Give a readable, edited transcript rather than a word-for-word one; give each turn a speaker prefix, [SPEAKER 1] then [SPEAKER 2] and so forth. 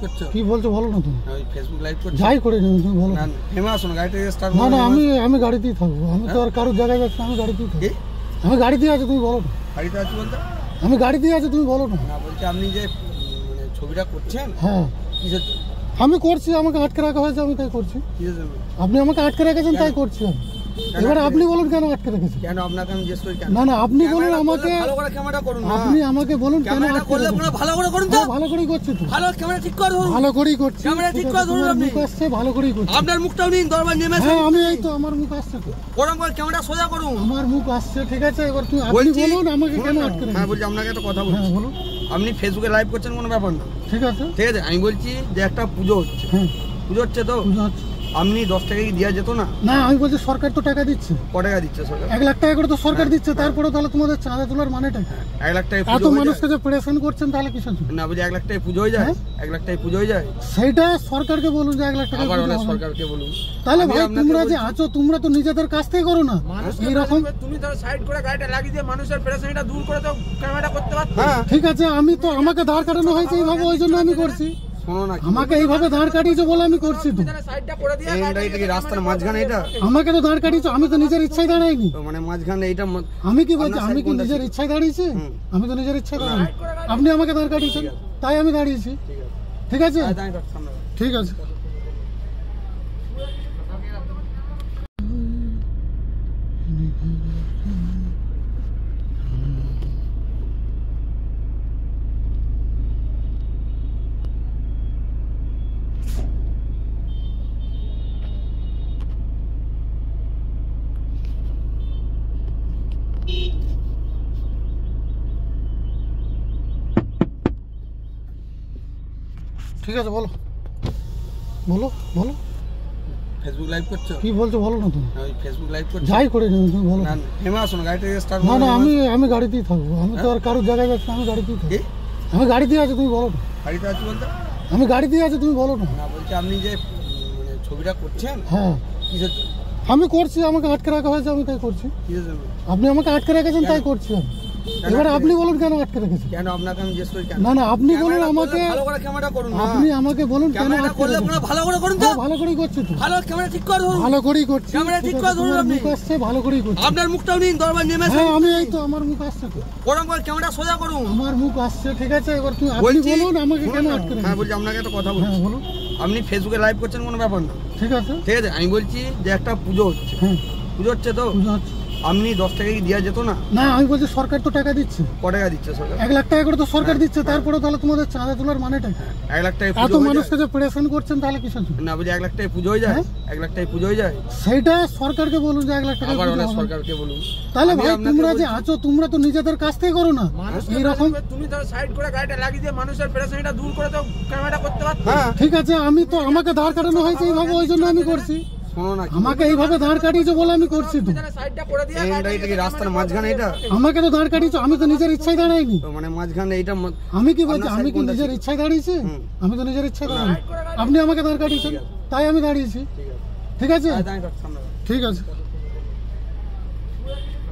[SPEAKER 1] করছো?
[SPEAKER 2] কি বলছো বলো না তুমি।
[SPEAKER 1] আমি ফেসবুক লাইভ করছি।
[SPEAKER 2] যাই করে নিও তুমি বলো।
[SPEAKER 1] না নেমে আসো না, গাড়িটা স্টার্ট
[SPEAKER 2] না না আমি গাড়িতেই থাকবো। আমি তো আর কারোর জায়গায় যাচ্ছি না, আমি গাড়িতেই থাকবো। আমি গাড়িতেই আছি, তুমি বলো না।
[SPEAKER 1] গাড়িতে আছি বলতে?
[SPEAKER 2] আমি গাড়িতেই আছি, তুমি বলো না।
[SPEAKER 1] না বলছি আপনি যে মানে ছবিটা করছেন,
[SPEAKER 2] হ্যাঁ
[SPEAKER 1] কিসের জন্য?
[SPEAKER 2] আমি করছি, আমাকে আটকে রাখা হয়েছে, আমি তাই করছি।
[SPEAKER 1] কিসের জন্য?
[SPEAKER 2] আপনি আমাকে আটকে রেখেছেন তাই করছি আমি। এবার আপনি বলুন কেন আটকে রেখেছেন?
[SPEAKER 1] কেন আপনাকে আমি জিজ্ঞেস করি কেন?
[SPEAKER 2] না না আপনি বলুন আমাকে,
[SPEAKER 1] ভালো করে ক্যামেরা করুন না।
[SPEAKER 2] আপনি আমাকে বলুন কেন
[SPEAKER 1] ক্যামেরা
[SPEAKER 2] আটকে
[SPEAKER 1] করলে
[SPEAKER 2] রেখেছেন?
[SPEAKER 1] ভালো করে করুন তো।
[SPEAKER 2] ভালো করেই করছি তো।
[SPEAKER 1] ভালো ক্যামেরা ঠিক করে ধরুন।
[SPEAKER 2] ভালো করেই করছি।
[SPEAKER 1] ক্যামেরা ঠিক করে ধরুন আপনি।
[SPEAKER 2] মুখ আসছে, ভালো করেই করছি।
[SPEAKER 1] আপনার মুখটাও নিন, দরবার নেমে আসুন।
[SPEAKER 2] হ্যাঁ আমি এই তো, আমার মুখ আসছে তো।
[SPEAKER 1] ওরকম করে ক্যামেরা সোজা করুন।
[SPEAKER 2] আমার মুখ আসছে, ঠিক আছে। এবার তুমি আপনি বলুন আমাকে কেন আটকে রেখেছেন?
[SPEAKER 1] হ্যাঁ বলছি আপনাকে একটা কথা বলছি।
[SPEAKER 2] হ্যাঁ বলুন।
[SPEAKER 1] আপনি ফেসবুকে লাইভ করছেন কোনো ব্যাপার না,
[SPEAKER 2] ঠিক আছে।
[SPEAKER 1] ঠিক আছে। আমি বলছি যে একটা পুজো হচ্ছে,
[SPEAKER 2] হ্যাঁ
[SPEAKER 1] পুজো হচ্ছে তো
[SPEAKER 2] বুঝতে পারছি।
[SPEAKER 1] আপনি 10 টাকা কি দেওয়া যেত না?
[SPEAKER 2] না আমি বলছি সরকার তো টাকা দিচ্ছে,
[SPEAKER 1] ক টাকা দিচ্ছে সরকার?
[SPEAKER 2] 1 লাখ টাকা করে তো সরকার দিচ্ছে। তারপরে তাহলে তোমাদের চাঁদা তোলার মানেটা কি?
[SPEAKER 1] 1 লাখ টাকা
[SPEAKER 2] এত
[SPEAKER 1] পুজো হয়ে
[SPEAKER 2] মানুষকে
[SPEAKER 1] যায়?
[SPEAKER 2] যে প্রেশন করছেন তাহলে কিসের জন্য?
[SPEAKER 1] না বলছি 1 লাখ টাকা পুজো হয়ে যায়? 1 লাখ টাকা পুজো হয়ে যায়?
[SPEAKER 2] সেইটা সরকারকে বলুন যে 1 লাখ টাকা
[SPEAKER 1] আবার
[SPEAKER 2] পুজো
[SPEAKER 1] অনেক
[SPEAKER 2] হবে।
[SPEAKER 1] সরকারকে বলুন।
[SPEAKER 2] তাহলে
[SPEAKER 1] আমি
[SPEAKER 2] ভাই
[SPEAKER 1] আপনাকে
[SPEAKER 2] তোমরা যে
[SPEAKER 1] বলছি-
[SPEAKER 2] আছো, তোমরা তো নিজেদের কাছ থেকে করো না এইরকম।
[SPEAKER 3] তুমি তো সাইড করে গাড়িটা লাগিয়ে দিয়ে মানুষের পেরেশানিটা দূর করে তো ক্যামেরাটা করতে পারছো।
[SPEAKER 1] হ্যাঁ
[SPEAKER 2] ঠিক আছে, আমি তো, আমাকে দাঁড় কাটানো হয়েছে এইভাবে, ওই জন্য আমি করছি।
[SPEAKER 1] শোনো না,
[SPEAKER 2] আমাকে এইভাবে দাঁড় কাটিয়েছে বলে আমি করছি তো।
[SPEAKER 3] সাইডটা করে দিয়ে
[SPEAKER 1] এটা কি রাস্তার মাঝখানে? এটা
[SPEAKER 2] আমাকে তো দাঁড় কাটিয়েছে, আমি তো নিজের ইচ্ছায় দাঁড়াইনি।
[SPEAKER 1] তো মানে মাঝখানে এটা
[SPEAKER 2] আমি কি বলছি,
[SPEAKER 1] আপনার
[SPEAKER 2] আমি
[SPEAKER 1] side
[SPEAKER 2] কি
[SPEAKER 1] কোনটা
[SPEAKER 2] নিজের
[SPEAKER 1] ছিল?
[SPEAKER 2] ইচ্ছায় দাঁড়িয়েছি? আমি তো নিজের ইচ্ছায় দাঁড়াইনি। আপনি আমাকে দাঁড় কাটিয়েছেন, তাই আমি দাঁড়িয়েছি। ঠিক আছে, ঠিক আছে। ঠিক আছে বলো, বলো বলো।
[SPEAKER 1] ফেসবুক লাইভ করছো?
[SPEAKER 2] কি বলছো বলো না তুমি।
[SPEAKER 1] আমি ফেসবুক লাইভ করছি।
[SPEAKER 2] যাই করে নিও তুমি বলো।
[SPEAKER 1] না নেমে আসো না, গাড়িটা স্টার্ট
[SPEAKER 2] না না আমি গাড়িতেই থাকবো। আমি তো আর কারোর জায়গায় যাচ্ছি না, আমি গাড়িতেই থাকবো। আমি গাড়িতেই আছি, তুমি বলো না।
[SPEAKER 1] গাড়িতে আছি বলতে?
[SPEAKER 2] আমি গাড়িতেই আছি, তুমি বলো না।
[SPEAKER 1] না বলছি আপনি যে মানে ছবিটা করছেন,
[SPEAKER 2] হ্যাঁ
[SPEAKER 1] কিসের জন্য?
[SPEAKER 2] আমি করছি, আমাকে আটকে রাখা হয়েছে, আমি তাই করছি।
[SPEAKER 1] কিসের জন্য?
[SPEAKER 2] আপনি আমাকে আটকে রেখেছেন তাই করছি আমি। এবার আপনি বলুন কেন আটকে রেখেছেন?
[SPEAKER 1] কেন আপনাকে আমি জিজ্ঞেস করি কেন?
[SPEAKER 2] না না আপনি বলুন আমাকে,
[SPEAKER 1] ভালো করে ক্যামেরা করুন না।
[SPEAKER 2] আপনি আমাকে বলুন কেন
[SPEAKER 1] ক্যামেরা
[SPEAKER 2] আটকে
[SPEAKER 1] করলে
[SPEAKER 2] রেখেছেন?
[SPEAKER 1] ভালো করে করুন তো।
[SPEAKER 2] ভালো করেই করছি তো।
[SPEAKER 1] ভালো ক্যামেরা ঠিক করে ধরুন।
[SPEAKER 2] ভালো করেই করছি।
[SPEAKER 1] ক্যামেরা ঠিক করে ধরুন
[SPEAKER 2] তোমার
[SPEAKER 1] আপনি।
[SPEAKER 2] মুখ আসছে, ভালো করেই করছি।
[SPEAKER 1] আপনার মুখটাও নিন, দরবার নেমে আসুন।
[SPEAKER 2] হ্যাঁ আমি এই তো, আমার মুখ আসছে তো।
[SPEAKER 1] ওরকম করে ক্যামেরা সোজা করুন।
[SPEAKER 2] আমার মুখ আসছে, ঠিক আছে। এবার আপনি
[SPEAKER 1] বলছি
[SPEAKER 2] বলুন আমাকে কেন আটকে
[SPEAKER 1] হ্যাঁ
[SPEAKER 2] রেখেছেন?
[SPEAKER 1] বলছি আপনাকে একটা কথা বলছি।
[SPEAKER 2] হ্যাঁ বলুন।
[SPEAKER 1] আপনি ফেসবুকে লাইভ করছেন কোনো ব্যাপার না,
[SPEAKER 2] ঠিক আছে।
[SPEAKER 1] ঠিক আছে। আমি বলছি যে একটা পুজো হচ্ছে,
[SPEAKER 2] হ্যাঁ
[SPEAKER 1] পুজো হচ্ছে তো
[SPEAKER 2] বুঝতে পারছি।
[SPEAKER 1] আপনি 10 টাকা কি দেওয়া যেত না?
[SPEAKER 2] না আমি বলছি সরকার তো টাকা দিচ্ছে,
[SPEAKER 1] ক টাকা দিচ্ছে সরকার?
[SPEAKER 2] 1 লাখ টাকা করে তো সরকার দিচ্ছে। তারপরে তাহলে তোমাদের চাঁদা তোলার মানেটা কি?
[SPEAKER 1] 1 লাখ টাকা
[SPEAKER 2] এত
[SPEAKER 1] পুজো হয়ে
[SPEAKER 2] মানুষকে
[SPEAKER 1] যায়?
[SPEAKER 2] যে প্রেশন করছেন তাহলে কিসের জন্য?
[SPEAKER 1] না বলছি 1 লাখ টাকা পুজো হয়ে যায়? 1 লাখ টাকা পুজো হয়ে যায়?
[SPEAKER 2] সেইটা সরকারকে বলুন যে 1 লাখ টাকা
[SPEAKER 1] আবার
[SPEAKER 2] পুজো
[SPEAKER 1] অনেক
[SPEAKER 2] হবে।
[SPEAKER 1] সরকারকে বলুন।
[SPEAKER 2] তাহলে
[SPEAKER 1] আমি
[SPEAKER 2] ভাই
[SPEAKER 1] আপনাকে
[SPEAKER 2] তোমরা যে
[SPEAKER 1] বলছি-
[SPEAKER 2] আছো, তোমরা তো নিজেদের কাছ থেকে করো না এইরকম।
[SPEAKER 3] তুমি তো সাইড করে গাড়িটা লাগিয়ে দিয়ে মানুষের পেরেশানিটা দূর করে তো ক্যামেরাটা করতে পারছো।
[SPEAKER 1] হ্যাঁ
[SPEAKER 2] ঠিক আছে, আমি তো, আমাকে দাঁড় কাটানো হয়েছে এইভাবে, ওই জন্য আমি করছি।
[SPEAKER 1] শোনো না,
[SPEAKER 2] আমাকে এইভাবে দাঁড় কাটিয়েছে বলে আমি করছি তো।
[SPEAKER 3] সাইডটা করে দিয়ে
[SPEAKER 1] এটা কি রাস্তার মাঝখানে? এটা
[SPEAKER 2] আমাকে তো দাঁড় কাটিয়েছে, আমি তো নিজের ইচ্ছায় দাঁড়াইনি।
[SPEAKER 1] তো মানে মাঝখানে এটা
[SPEAKER 2] আমি কি বলছি,
[SPEAKER 1] আপনার
[SPEAKER 2] আমি
[SPEAKER 1] side
[SPEAKER 2] কি
[SPEAKER 1] কোনটা
[SPEAKER 2] নিজের
[SPEAKER 1] ছিল?
[SPEAKER 2] ইচ্ছায় দাঁড়িয়েছি? আমি তো নিজের ইচ্ছায় দাঁড়াইনি। আপনি আমাকে দাঁড় কাটিয়েছেন, তাই আমি দাঁড়িয়েছি। ঠিক আছে,
[SPEAKER 1] সামনে
[SPEAKER 2] ঠিক আছে।